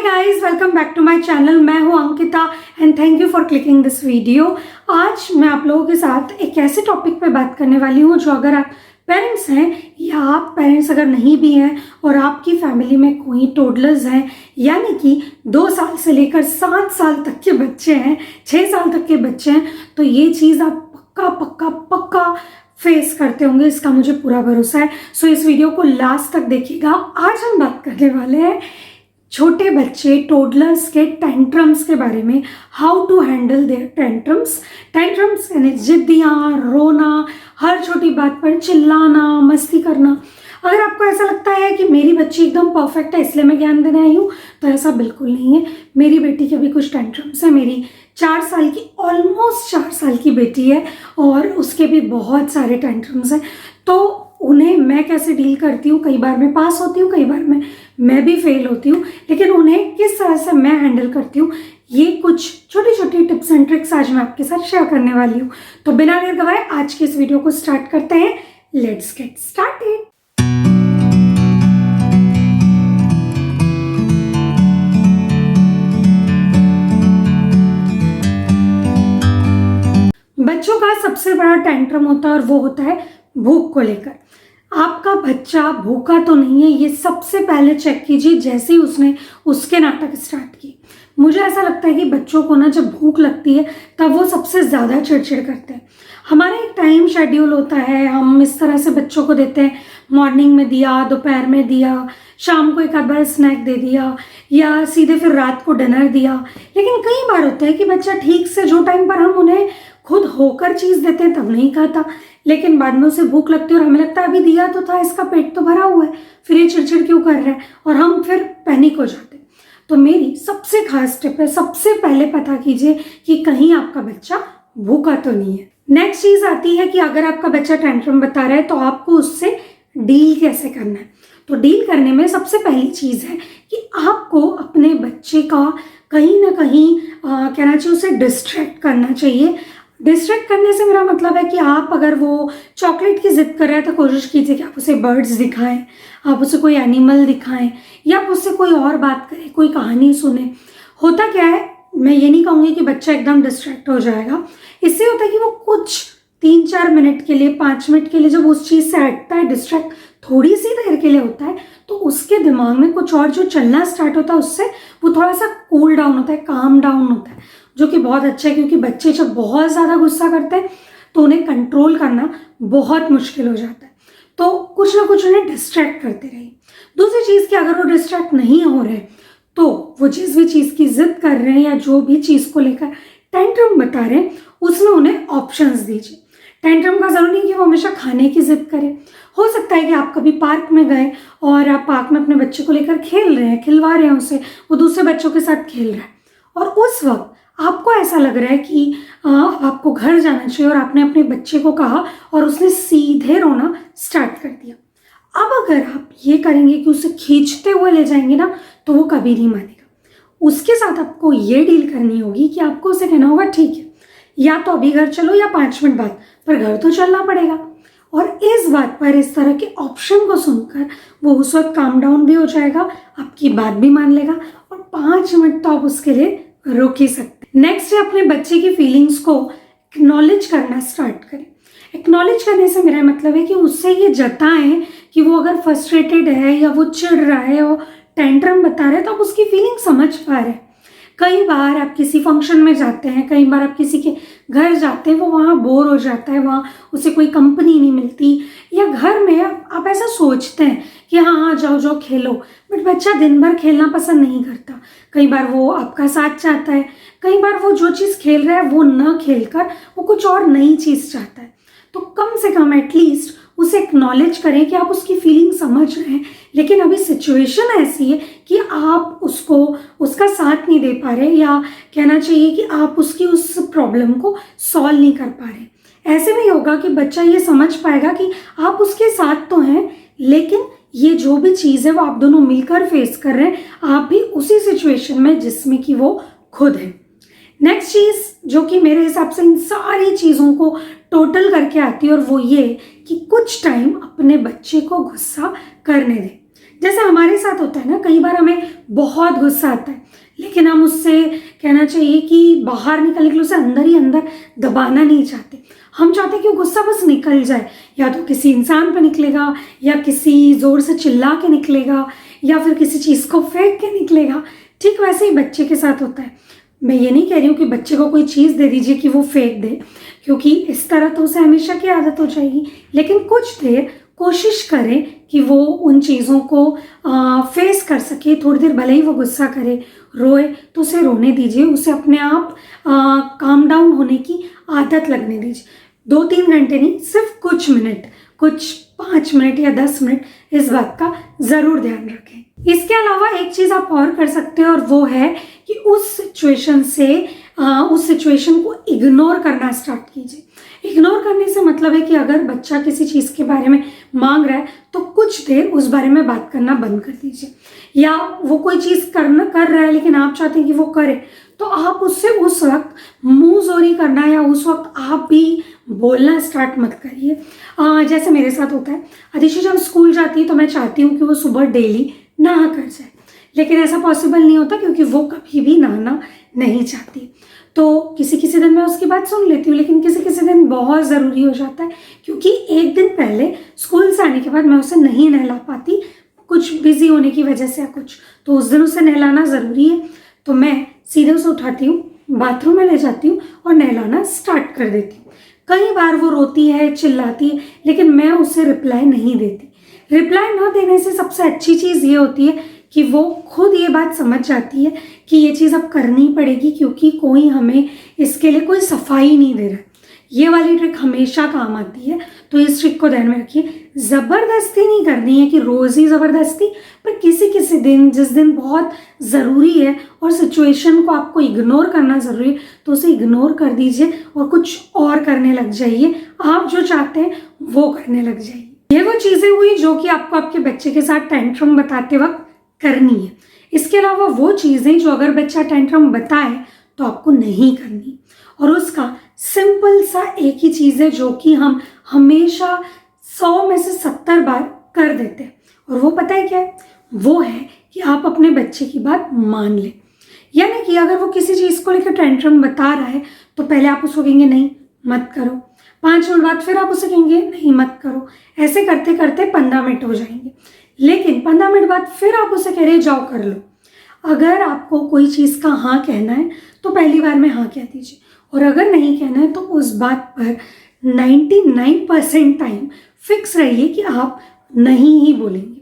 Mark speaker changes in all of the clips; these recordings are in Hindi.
Speaker 1: Guys, welcome back to my channel. मैं हूं Ankita and thank you for clicking this video. आज मैं आप लोगों के साथ एक ऐसे टॉपिक पे बात करने वाली हूं जो अगर आप पेरेंट्स हैं या आप पेरेंट्स अगर नहीं भी हैं और आपकी फैमिली में कोई टोडलर्स हैं, यानी कि 2 साल से लेकर 7 साल तक के बच्चे हैं, 6 साल तक के बच्चे हैं, तो ये चीज़ आप पक्का पक्का पक्का फेस करते होंगे, इसका मुझे पूरा भरोसा है। सो इस वीडियो को लास्ट तक देखिएगा। आज हम बात करने वाले हैं छोटे बच्चे टोडलर्स के टेंट्रम्स के बारे में, how to handle their tantrums यानी जिद्दियाँ, रोना, हर छोटी बात पर चिल्लाना, मस्ती करना। अगर आपको ऐसा लगता है कि मेरी बच्ची एकदम परफेक्ट है इसलिए मैं ज्ञान देने आई हूँ, तो ऐसा बिल्कुल नहीं है। मेरी बेटी के भी कुछ टेंट्रम्स है। मेरी 4 साल की, ऑलमोस्ट 4 साल की बेटी है और उसके भी बहुत सारे टेंट्रम्स हैं। तो उन्हें मैं कैसे डील करती हूँ, कई बार मैं पास होती हूँ, कई बार मैं भी फेल होती हूँ, लेकिन उन्हें किस तरह से मैं हैंडल करती हूँ, ये कुछ छोटी छोटी टिप्स एंड ट्रिक्स आज मैं आपके साथ शेयर करने वाली हूँ। तो बिना देर गवाए आज के इस वीडियो को स्टार्ट करते हैं। Let's get started. बच्चों का सबसे बड़ा टेंट्रम होता है और वो होता है भूख को लेकर। आपका बच्चा भूखा तो नहीं है, ये सबसे पहले चेक कीजिए जैसे ही उसने उसके नाटक स्टार्ट किए। मुझे ऐसा लगता है कि बच्चों को ना जब भूख लगती है तब वो सबसे ज़्यादा चिड़चिड़ करते हैं। हमारा एक टाइम शेड्यूल होता है, हम इस तरह से बच्चों को देते हैं, मॉर्निंग में दिया, दोपहर में दिया, शाम को एक आध बार स्नैक दे दिया या सीधे फिर रात को डिनर दिया। लेकिन कई बार होता है कि बच्चा ठीक से जो टाइम पर हम उन्हें खुद होकर चीज़ देते हैं तब नहीं खाता, लेकिन बाद में उसे भूख लगती है और हमें लगता है अभी दिया तो था, इसका पेट तो भरा हुआ है, फिर ये चिड़चिड़ क्यों कर रहा है, और हम फिर पैनिक हो जाते हैं। तो मेरी सबसे खास टिप है, सबसे पहले पता कीजिए कि कहीं आपका बच्चा भूखा तो नहीं है। नेक्स्ट चीज़ आती है कि अगर आपका बच्चा टेंट्रम बता रहा है तो आपको उससे डील कैसे करना है। तो डील करने में सबसे पहली चीज़ है कि आपको अपने बच्चे का कहीं ना कहीं कहना चाहिए उसे डिस्ट्रैक्ट करना चाहिए। डिस्ट्रैक्ट करने से मेरा मतलब है कि आप अगर वो चॉकलेट की जिद कर रहे हैं तो कोशिश कीजिए कि आप उसे बर्ड्स दिखाएं, आप उसे कोई एनिमल दिखाएं या आप उससे कोई और बात करें, कोई कहानी सुने। होता क्या है, मैं ये नहीं कहूँगी कि बच्चा एकदम डिस्ट्रैक्ट हो जाएगा। इससे होता है कि वो कुछ 3-4 मिनट के लिए, 5 मिनट के लिए जब उस चीज़ से हटता है, डिस्ट्रैक्ट थोड़ी सी देर के लिए होता है, तो उसके दिमाग में कुछ और जो चलना स्टार्ट होता है उससे वो थोड़ा सा कूल डाउन होता है, काम डाउन होता है, जो कि बहुत अच्छा है। क्योंकि बच्चे जब बहुत ज़्यादा गुस्सा करते हैं तो उन्हें कंट्रोल करना बहुत मुश्किल हो जाता है। तो कुछ ना कुछ उन्हें डिस्ट्रैक्ट करते रहिए। दूसरी चीज़ कि अगर वो डिस्ट्रैक्ट नहीं हो रहे तो वो जिस भी चीज़ की जिद कर रहे हैं या जो भी चीज़ को लेकर टेंट्रम बता रहे हैं उसमें उन्हें ऑप्शंस दीजिए। टेंट्रम का ज़रूरी नहीं कि वो हमेशा खाने की जिद करें। हो सकता है कि आप कभी पार्क में गए और आप पार्क में अपने बच्चे को लेकर खेल रहे हैं, खिलवा रहे हैं उसे, वो दूसरे बच्चों के साथ खेल रहा है और उस वक्त आपको ऐसा लग रहा है कि आपको घर जाना चाहिए और आपने अपने बच्चे को कहा और उसने सीधे रोना स्टार्ट कर दिया। अब अगर आप ये करेंगे कि उसे खींचते हुए ले जाएंगे ना, तो वो कभी नहीं मानेगा। उसके साथ आपको ये डील करनी होगी कि आपको उसे कहना होगा ठीक है, या तो अभी घर चलो या 5 मिनट बाद, पर घर तो चलना पड़ेगा। और इस बात पर, इस तरह के ऑप्शन को सुनकर वो उस वक्त काम डाउन भी हो जाएगा, आपकी बात भी मान लेगा और 5 मिनट तो आप उसके लिए रोक ही सकते हैं। नेक्स्ट है अपने बच्चे की फीलिंग्स को एक्नॉलेज करना स्टार्ट करें। एक्नॉलेज करने से मेरा मतलब है कि उससे ये जताएं कि वो अगर फ्रस्ट्रेटेड है या वो चिढ़ रहा है और टेंट्रम बता रहे हैं तो आप उसकी फीलिंग समझ पा रहे हैं। कई बार आप किसी फंक्शन में जाते हैं, कई बार आप किसी के घर जाते हैं, वो वहाँ बोर हो जाता है, वहाँ उसे कोई कंपनी नहीं मिलती, या घर में आप ऐसा सोचते हैं कि हाँ हाँ जाओ जाओ खेलो, बट बच्चा दिन भर खेलना पसंद नहीं करता। कई बार वो आपका साथ चाहता है, कई बार वो जो चीज़ खेल रहा है वो न खेल कर वो कुछ और नई चीज़ चाहता है। तो कम से कम एटलीस्ट उसे एक्नॉलेज करें कि आप उसकी फीलिंग समझ रहे हैं, लेकिन अभी सिचुएशन ऐसी है कि आप उसको उसका साथ नहीं दे पा रहे, या कहना चाहिए कि आप उसकी उस प्रॉब्लम को सॉल्व नहीं कर पा रहे। ऐसे में होगा कि बच्चा ये समझ पाएगा कि आप उसके साथ तो हैं, लेकिन ये जो भी चीज़ है वो आप दोनों मिलकर फेस कर रहे हैं, आप भी उसी सिचुएशन में जिसमें कि वो खुद है। नेक्स्ट चीज़ जो कि मेरे हिसाब से इन सारी चीज़ों को टोटल करके आती है, और वो ये कि कुछ टाइम अपने बच्चे को गुस्सा करने दें। जैसे हमारे साथ होता है ना, कई बार हमें बहुत गुस्सा आता है, लेकिन हम उससे कहना चाहिए कि बाहर निकलने के लिए उसे अंदर ही अंदर दबाना नहीं चाहते। हम चाहते हैं कि वो गुस्सा बस निकल जाए, या तो किसी इंसान पर निकलेगा, या किसी ज़ोर से चिल्ला के निकलेगा, या फिर किसी चीज़ को फेंक के निकलेगा। ठीक वैसे ही बच्चे के साथ होता है। मैं ये नहीं कह रही हूँ कि बच्चे को कोई चीज़ दे दीजिए कि वो फेंक दे, क्योंकि इस तरह तो उसे हमेशा की आदत हो जाएगी। लेकिन कुछ देर कोशिश करें कि वो उन चीज़ों को फेस कर सके। थोड़ी देर भले ही वो गुस्सा करे, रोए, तो उसे रोने दीजिए, उसे अपने आप काम डाउन होने की आदत लगने दीजिए। 2-3 घंटे नहीं, सिर्फ कुछ मिनट, कुछ 5 मिनट या 10 मिनट, इस बात का ज़रूर ध्यान रखें। इसके अलावा एक चीज़ आप और कर सकते हैं, और वो है कि उस सिचुएशन को इग्नोर करना स्टार्ट कीजिए। इग्नोर करने से मतलब है कि अगर बच्चा किसी चीज़ के बारे में मांग रहा है तो कुछ देर उस बारे में बात करना बंद कर दीजिए। या वो कोई चीज़ कर रहा है लेकिन आप चाहते हैं कि वो करे, तो आप उससे उस वक्त मुंह जोरी करना या उस वक्त आप भी बोलना स्टार्ट मत करिए। जैसे मेरे साथ होता है, अधिशु जब स्कूल जाती है तो मैं चाहती हूँ कि वो सुबह डेली नहा कर जाए, लेकिन ऐसा पॉसिबल नहीं होता क्योंकि वो कभी भी नहाना नहीं चाहती। तो किसी किसी दिन मैं उसकी बात सुन लेती हूँ, लेकिन किसी किसी दिन बहुत ज़रूरी हो जाता है, क्योंकि एक दिन पहले स्कूल से आने के बाद मैं उसे नहीं नहला पाती, कुछ बिजी होने की वजह से या कुछ, तो उस दिन उसे नहलाना ज़रूरी है। तो मैं सीधे उसे उठाती हूँ, बाथरूम में ले जाती हूँ और नहलाना स्टार्ट कर देती हूँ। कई बार वो रोती है, चिल्लाती है, लेकिन मैं उसे रिप्लाई नहीं देती। रिप्लाई ना देने से सबसे अच्छी चीज़ ये होती है कि वो खुद ये बात समझ जाती है कि ये चीज़ अब करनी पड़ेगी, क्योंकि कोई हमें इसके लिए कोई सफाई नहीं दे रहा। ये वाली ट्रिक हमेशा काम आती है, तो इस ट्रिक को ध्यान में रखिए। ज़बरदस्ती नहीं करनी है कि रोज़ ही ज़बरदस्ती, पर किसी किसी दिन, जिस दिन बहुत ज़रूरी है और सिचुएशन को आपको इग्नोर करना ज़रूरी है, तो उसे इग्नोर कर दीजिए और कुछ और करने लग जाइए। आप जो चाहते हैं वो करने लग जाइए। ये वो चीज़ें हुई जो कि आपको आपके बच्चे के साथ टेंट्रम बताते वक्त करनी है। इसके अलावा वो चीज़ें जो अगर बच्चा टेंट्रम बताए तो आपको नहीं करनी, और उसका सिंपल सा एक ही चीज़ है जो कि हम हमेशा 100 में से 70 बार कर देते हैं, और वो पता है क्या है? वो है कि आप अपने बच्चे की बात मान लें। यानी कि अगर वो किसी चीज़ को लेकर टेंट्रम बता रहा है तो पहले आप उसको कहेंगे नहीं मत करो, 5 मिनट बाद फिर आप उसे कहेंगे नहीं मत करो। ऐसे करते करते 15 मिनट हो जाएंगे, लेकिन 15 मिनट बाद फिर आप उसे कह रहे जाओ कर लो। अगर आपको कोई चीज़ का हाँ कहना है तो पहली बार में हाँ कह दीजिए, और अगर नहीं कहना है तो उस बात पर 99% टाइम फिक्स रहिए कि आप नहीं ही बोलेंगे।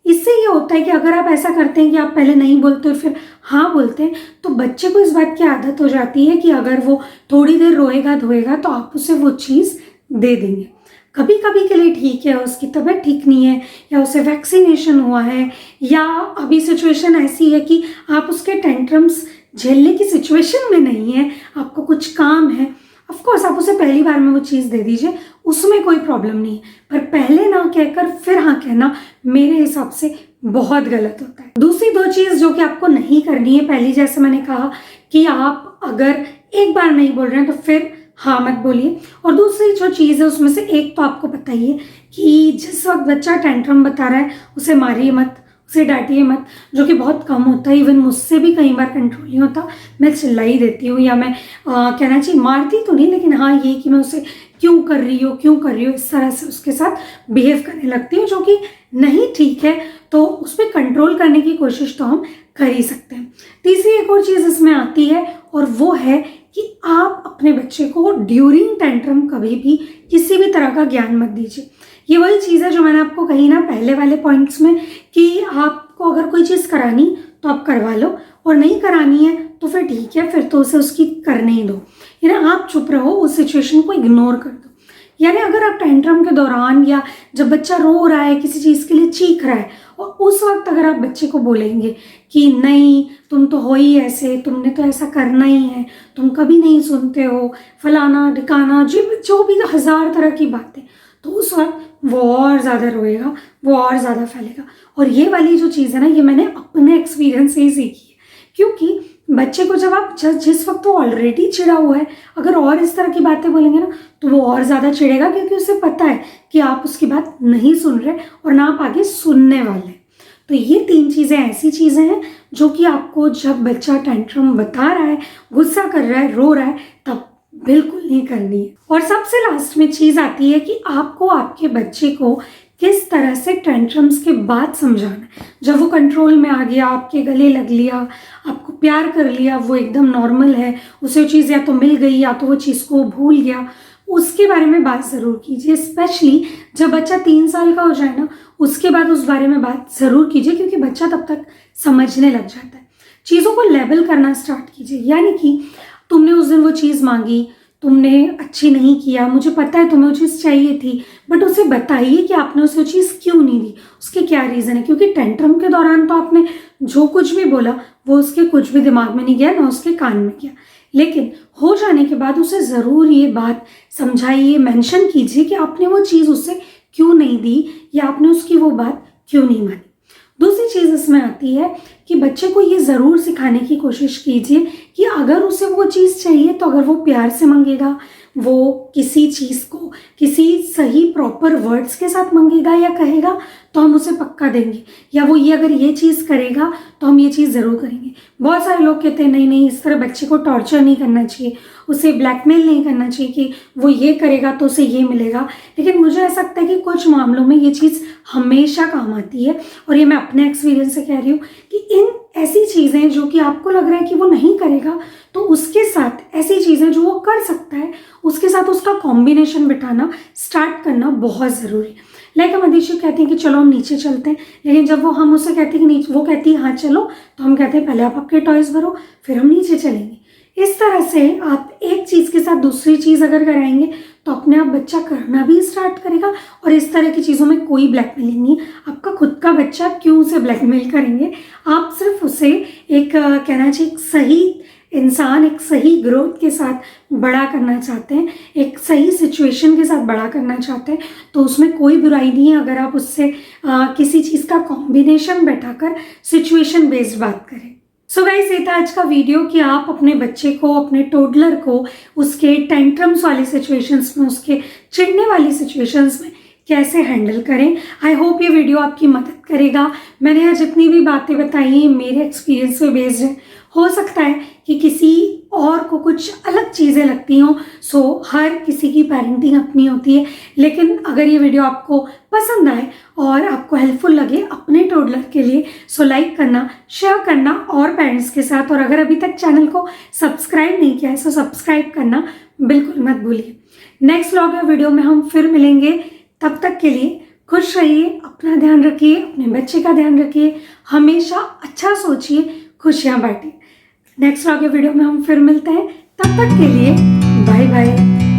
Speaker 1: इससे ये होता है कि अगर आप ऐसा करते हैं कि आप पहले नहीं बोलते और फिर हाँ बोलते हैं, तो बच्चे को इस बात की आदत हो जाती है कि अगर वो थोड़ी देर रोएगा धोएगा तो आप उसे वो चीज़ दे देंगे। कभी कभी के लिए ठीक है, उसकी तबीयत ठीक नहीं है, या उसे वैक्सीनेशन हुआ है, या अभी सिचुएशन ऐसी है कि आप उसके टेंट्रम्स झेलने की सिचुएशन में नहीं है, आपको कुछ काम है, ऑफ कोर्स आप उसे पहली बार में वो चीज़ दे दीजिए, उसमें कोई प्रॉब्लम नहीं है। पर पहले ना कहकर फिर हाँ कहना मेरे हिसाब से बहुत गलत होता है। दूसरी 2 चीज़ जो कि आपको नहीं करनी है, पहली जैसे मैंने कहा कि आप अगर एक बार नहीं बोल रहे हैं तो फिर हाँ मत बोलिए, और दूसरी जो चीज़ है उसमें से एक तो आपको बताइए कि जिस वक्त बच्चा टेंट्रम बता रहा है उसे मारिए मत, उसे डांटिए मत, जो कि बहुत कम होता है। इवन मुझसे भी कई बार कंट्रोल नहीं होता, मैं चिल्ला ही देती हूँ, या मैं कहना चाहिए मारती तो नहीं, लेकिन हाँ ये कि मैं उसे क्यों कर रही हो इस तरह से उसके साथ बिहेव करने लगती हूँ, जो कि नहीं ठीक है। तो उस पर कंट्रोल करने की कोशिश तो हम कर ही सकते हैं। तीसरी एक और चीज़ इसमें आती है, और वो है कि आप अपने बच्चे को ड्यूरिंग टेंट्रम कभी भी किसी भी तरह का ज्ञान मत दीजिए। ये वही चीज़ है जो मैंने आपको कही ना पहले वाले पॉइंट्स में, कि आपको अगर कोई चीज़ करानी तो आप करवा लो, और नहीं करानी है तो फिर ठीक है, फिर तो उसे उसकी करने ही दो। यानी आप चुप रहो, उस सिचुएशन को इग्नोर कर दो। यानी अगर आप टेंट्रम के दौरान या जब बच्चा रो रहा है, किसी चीज़ के लिए चीख रहा है, और उस वक्त अगर आप बच्चे को बोलेंगे कि नहीं तुम तो हो ही ऐसे, तुमने तो ऐसा करना ही है, तुम कभी नहीं सुनते हो, फलाना ढिकाना, जो भी 1000 तरह की बातें, तो उस वक्त वो और ज़्यादा रोएगा, वो और ज़्यादा फैलेगा। और ये वाली जो चीज़ है ना, ये मैंने अपने एक्सपीरियंस से ही सीखी है, क्योंकि बच्चे को जब आप जिस वक्त वो ऑलरेडी चिढ़ा हुआ है, अगर और इस तरह की बातें बोलेंगे ना तो वो और ज़्यादा चिढ़ेगा, क्योंकि उसे पता है कि आप उसकी बात नहीं सुन रहे और ना आप आगे सुनने वाले। तो ये 3 चीज़ें ऐसी चीज़ें हैं जो कि आपको जब बच्चा टेंट्रम बता रहा है, गुस्सा कर रहा है, रो रहा है, तब बिल्कुल नहीं करनी है। और सबसे लास्ट में चीज़ आती है कि आपको आपके बच्चे को किस तरह से टेंट्रम्स के बाद समझाना है। जब वो कंट्रोल में आ गया, आपके गले लग लिया, आपको प्यार कर लिया, वो एकदम नॉर्मल है, उसे वो चीज़ या तो मिल गई या तो वो चीज़ को भूल गया, उसके बारे में बात ज़रूर कीजिए। स्पेशली जब बच्चा 3 साल का हो जाए ना, उसके बाद उस बारे में बात ज़रूर कीजिए, क्योंकि बच्चा तब तक समझने लग जाता है। चीज़ों को लेबल करना स्टार्ट कीजिए, यानी कि तुमने उस दिन वो चीज़ मांगी, तुमने अच्छी नहीं किया, मुझे पता है तुम्हें वो चीज़ चाहिए थी, बट उसे बताइए कि आपने उसे वो चीज़ क्यों नहीं दी, उसके क्या रीज़न है। क्योंकि टेंट्रम के दौरान तो आपने जो कुछ भी बोला वो उसके कुछ भी दिमाग में नहीं गया, ना उसके कान में गया, लेकिन हो जाने के बाद उसे ज़रूर ये बात समझाइए, मेंशन कीजिए कि आपने वो चीज़ उससे क्यों नहीं दी या आपने उसकी वो बात क्यों नहीं मानी। दूसरी चीज़ इसमें आती है कि बच्चे को ये ज़रूर सिखाने की कोशिश कीजिए कि अगर उसे वो चीज़ चाहिए तो अगर वो प्यार से मांगेगा, वो किसी चीज़ को किसी सही प्रॉपर वर्ड्स के साथ मांगेगा या कहेगा तो हम उसे पक्का देंगे, या वो ये अगर ये चीज़ करेगा तो हम ये चीज़ ज़रूर करेंगे। बहुत सारे लोग कहते हैं नहीं नहीं, इस तरह बच्चे को टॉर्चर नहीं करना चाहिए, उसे ब्लैकमेल नहीं करना चाहिए कि वो ये करेगा तो उसे ये मिलेगा। लेकिन मुझे ऐसा लगता है कि कुछ मामलों में ये चीज़ हमेशा काम आती है, और ये मैं अपने एक्सपीरियंस से कह रही हूँ कि इन ऐसी चीज़ें जो कि आपको लग रहा है कि वो नहीं करेगा, तो उसके साथ ऐसी चीज़ें जो वो कर सकता है उसके साथ उसका कॉम्बिनेशन बिठाना स्टार्ट करना बहुत ज़रूरी है। लाइक हम अधिशु कहते हैं कि चलो हम नीचे चलते हैं, लेकिन जब हम उससे कहते हैं कि नीचे, वो कहती है हाँ चलो, तो हम कहते हैं पहले आप आपके टॉयज़ भरो फिर हम नीचे चलेंगे। इस तरह से आप एक चीज़ के साथ दूसरी चीज़ अगर कराएंगे तो अपने आप बच्चा करना भी स्टार्ट करेगा, और इस तरह की चीज़ों में कोई ब्लैकमेलिंग नहीं है। आपका खुद का बच्चा, क्यों उसे ब्लैकमेल करेंगे। आप सिर्फ उसे एक कहना चाहिए एक सही इंसान, एक सही ग्रोथ के साथ बड़ा करना चाहते हैं, एक सही सिचुएशन के साथ बड़ा करना चाहते हैं, तो उसमें कोई बुराई नहीं है अगर आप उससे किसी चीज़ का कॉम्बिनेशन बैठाकर सिचुएशन बेस्ड बात करें। सो गाइस, ये था आज का वीडियो कि आप अपने बच्चे को, अपने टोडलर को उसके टेंट्रम्स वाली सिचुएशंस में, उसके चिढ़ने वाली सिचुएशंस में कैसे हैंडल करें। आई होप ये वीडियो आपकी मदद करेगा। मैंने यहाँ जितनी भी बातें बताई हैं मेरे एक्सपीरियंस पे बेस्ड है, हो सकता है कि किसी और को कुछ अलग चीज़ें लगती हों। सो हर किसी की पेरेंटिंग अपनी होती है, लेकिन अगर ये वीडियो आपको पसंद आए और आपको हेल्पफुल लगे अपने टोडलर के लिए, सो लाइक करना, शेयर करना और पेरेंट्स के साथ, और अगर अभी तक चैनल को सब्सक्राइब नहीं किया है सो सब्सक्राइब करना बिल्कुल मत भूलिए। नेक्स्ट व्लॉग या वीडियो में हम फिर मिलेंगे, तब तक के लिए खुश रहिए, अपना ध्यान रखिए, अपने बच्चे का ध्यान रखिए, हमेशा अच्छा सोचिए, खुशियाँ बांटिए। नेक्स्ट व्लॉग या वीडियो में हम फिर मिलते हैं, तब तक के लिए बाय बाय।